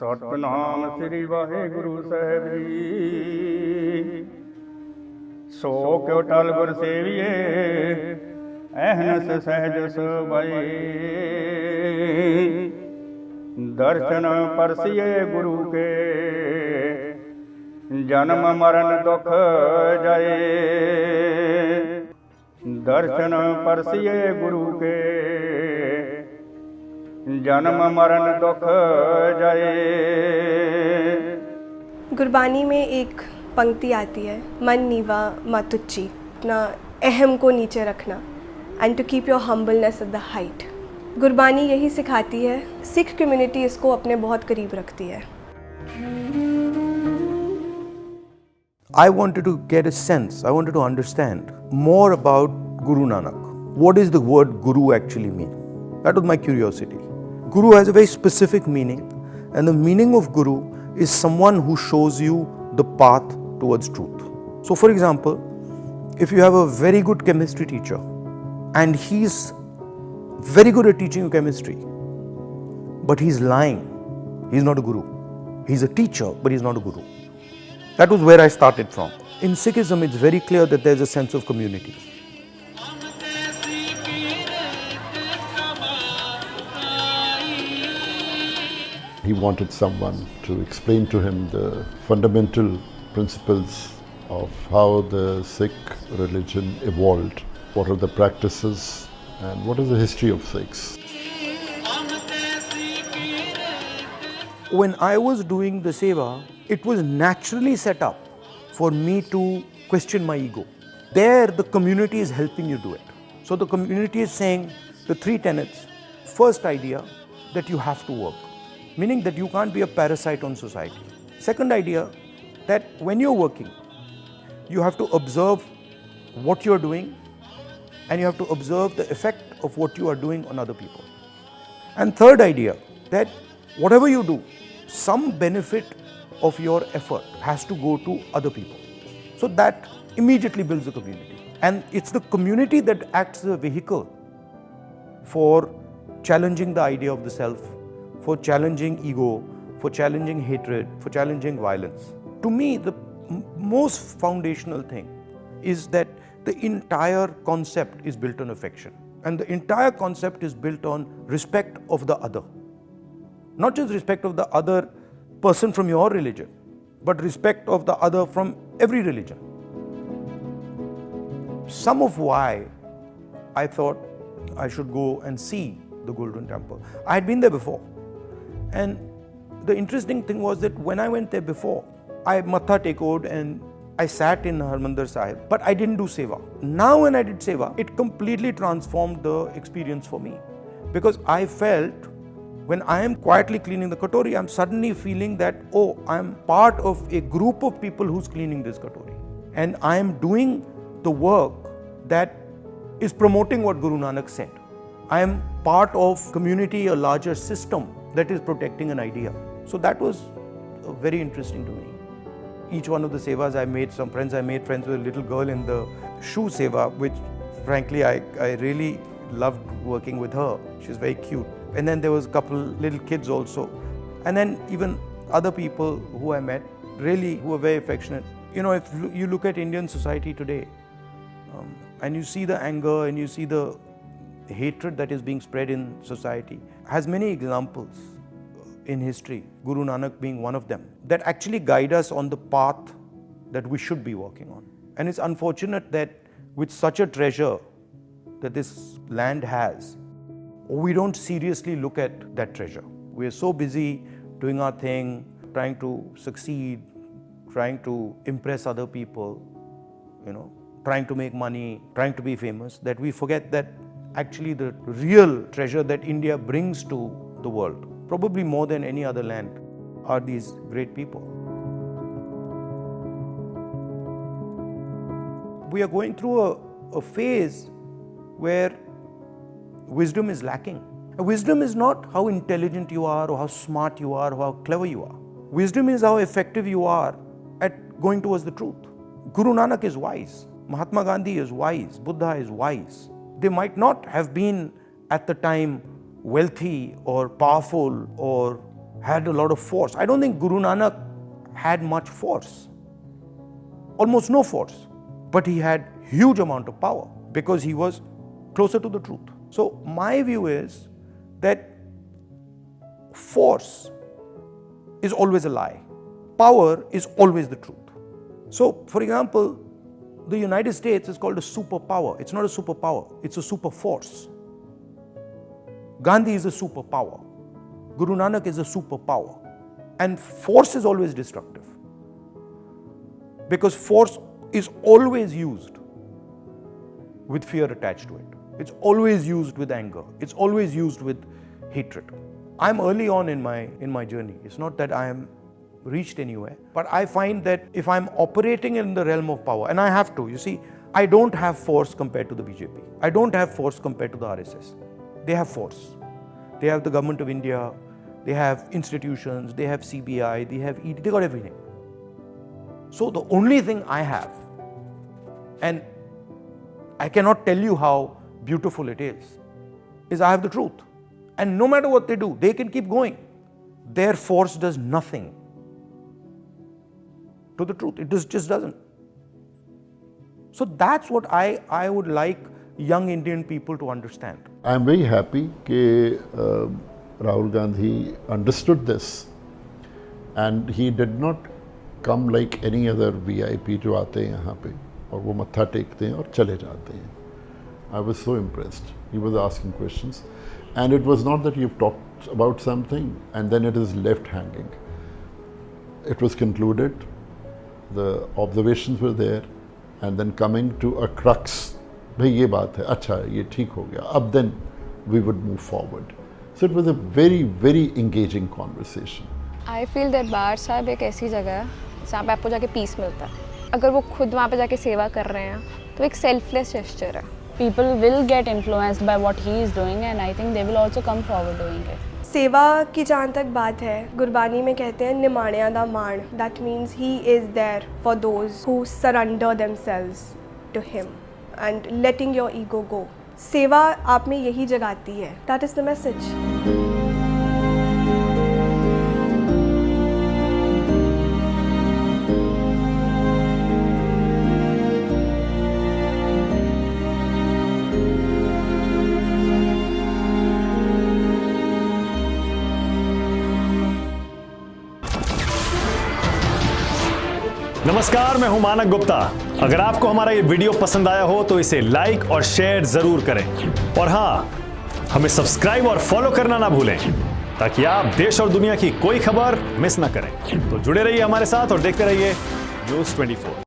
ਸਤਿਨਾਮ ਸ੍ਰੀ ਵਾਹਿਗੁਰੂ ਸਾਹਿਬ ਜੀ। ਸੋ ਕਿਉ ਟਲ ਗੁਰ ਸੇਵੀਏ, ਅਹਨਸ ਸਹਿਜ ਸੁਭਾਈ। ਦਰਸ਼ਨ ਪਰਸੀਏ ਗੁਰੂ ਕੇ, ਜਨਮ ਮਰਨ ਦੁਖ ਜਾਏ। ਦਰਸ਼ਨ ਪਰਸੀਏ ਗੁਰੂ ਕੇ, जन्म मरण दुख जाए। गुरबानी में एक पंक्ति आती है, मन नीवा मत उच्ची, अपना अहम को नीचे रखना, and to keep your humbleness at the height. Gurbani यही सिखाती है। सिख कम्युनिटी इसको अपने बहुत करीब रखती है। I wanted to get a sense, I wanted to understand more about Guru Nanak. What does the word Guru actually mean? That was my curiosity. Guru has a very specific meaning, and the meaning of Guru is someone who shows you the path towards truth. So for example, if you have a very good chemistry teacher and he's very good at teaching you chemistry, but he's lying, he's not a Guru. He's a teacher, but he's not a Guru. That was where I started from. In Sikhism, it's very clear that there's a sense of community. He wanted someone to explain to him the fundamental principles of how the Sikh religion evolved, what are the practices and what is the history of Sikhs. When I was doing the Seva, it was naturally set up for me to question my ego. There, the community is helping you do it. So the community is saying the three tenets. First idea, that you have to work, meaning that you can't be a parasite on society. Second idea, that when you're working, you have to observe what you're doing and you have to observe the effect of what you are doing on other people. And third idea, that whatever you do, some benefit of your effort has to go to other people. So that immediately builds a community. And it's the community that acts as a vehicle for challenging the idea of the self, for challenging ego, for challenging hatred, for challenging violence. To me, the most foundational thing is that the entire concept is built on affection. And the entire concept is built on respect of the other. Not just respect of the other person from your religion, but respect of the other from every religion. Some of why I thought I should go and see the Golden Temple. I had been there before. And the interesting thing was that when I went there before, I matha tekoed and I sat in Harmandir Sahib, but I didn't do seva. Now when I did seva, it completely transformed the experience for me. Because I felt when I am quietly cleaning the katori, I'm suddenly feeling that, oh, I'm part of a group of people who's cleaning this katori. And I am doing the work that is promoting what Guru Nanak said. I am part of community, a larger system that is protecting an idea. So that was very interesting to me. Each one of the sevas I made some friends. I made friends with a little girl in the shoe seva, which frankly I really loved working with her. She's very cute. And then there was a couple little kids also. And then even other people who I met, really who were very affectionate. You know, if you look at Indian society today, and you see the anger and you see the hatred that is being spread in society, has many examples in history, Guru Nanak being one of them, that actually guide us on the path that we should be working on. And it's unfortunate that with such a treasure that this land has, we don't seriously look at that treasure. We are so busy doing our thing, trying to succeed, trying to impress other people, you know, trying to make money, trying to be famous, that we forget that actually the real treasure that India brings to the world, probably more than any other land, are these great people. We are going through a phase where wisdom is lacking. Wisdom is not how intelligent you are or how smart you are or how clever you are. Wisdom is how effective you are at going towards the truth. Guru Nanak is wise. Mahatma Gandhi is wise. Buddha is wise. They might not have been at the time wealthy or powerful or had a lot of force. I don't think Guru Nanak had much force, almost no force, but he had huge amount of power because he was closer to the truth. So my view is that force is always a lie. Power is always the truth. So, for example, the United States is called a superpower. It's not a superpower, it's a super force. Gandhi is a superpower. Guru Nanak is a superpower. And force is always destructive. Because force is always used with fear attached to it. It's always used with anger. It's always used with hatred. I'm early on in my journey. It's not that I am reached anywhere, but I find that if I'm operating in the realm of power, and I have to, you see, I don't have force compared to the BJP. I don't have force compared to the RSS. They have force. They have the government of India, they have institutions, they have CBI, they have ED, they got everything. So the only thing I have, and I cannot tell you how beautiful it is I have the truth. And no matter what they do, they can keep going. Their force does nothing to the truth. It just doesn't. So that's what I would like young Indian people to understand. I am very happy that Rahul Gandhi understood this, and he did not come like any other VIP जो आते हैं यहाँ पे और वो मत्था टेकते हैं और चले जाते हैं. I was so impressed. He was asking questions, and it was not that you've talked about something and then it is left hanging. It was concluded, the observations were there, and then coming to a crux, भाई ये बात है, अच्छा ये ठीक हो गया, अब then we would move forward. So it was a very, very engaging conversation. I feel that बार साहब एक ऐसी जगह है जहाँ पे आपको जाके पीस मिलता है. अगर वो खुद वहाँ पे जाके सेवा कर रहे हैं तो एक सेल्फलेस जेस्चर है. People will get influenced by what he is doing, and I think they will also come forward doing it. सेवा की जहाँ तक बात है, गुरबानी में कहते हैं निमाणिया दा मान. That means he is there for those who surrender themselves to him and letting your ego go. सेवा आप में यही जगाती है. That is the message. नमस्कार, मैं हूं मानक गुप्ता. अगर आपको हमारा ये वीडियो पसंद आया हो तो इसे लाइक और शेयर जरूर करें, और हाँ, हमें सब्सक्राइब और फॉलो करना ना भूलें ताकि आप देश और दुनिया की कोई खबर मिस ना करें. तो जुड़े रहिए हमारे साथ और देखते रहिए News24.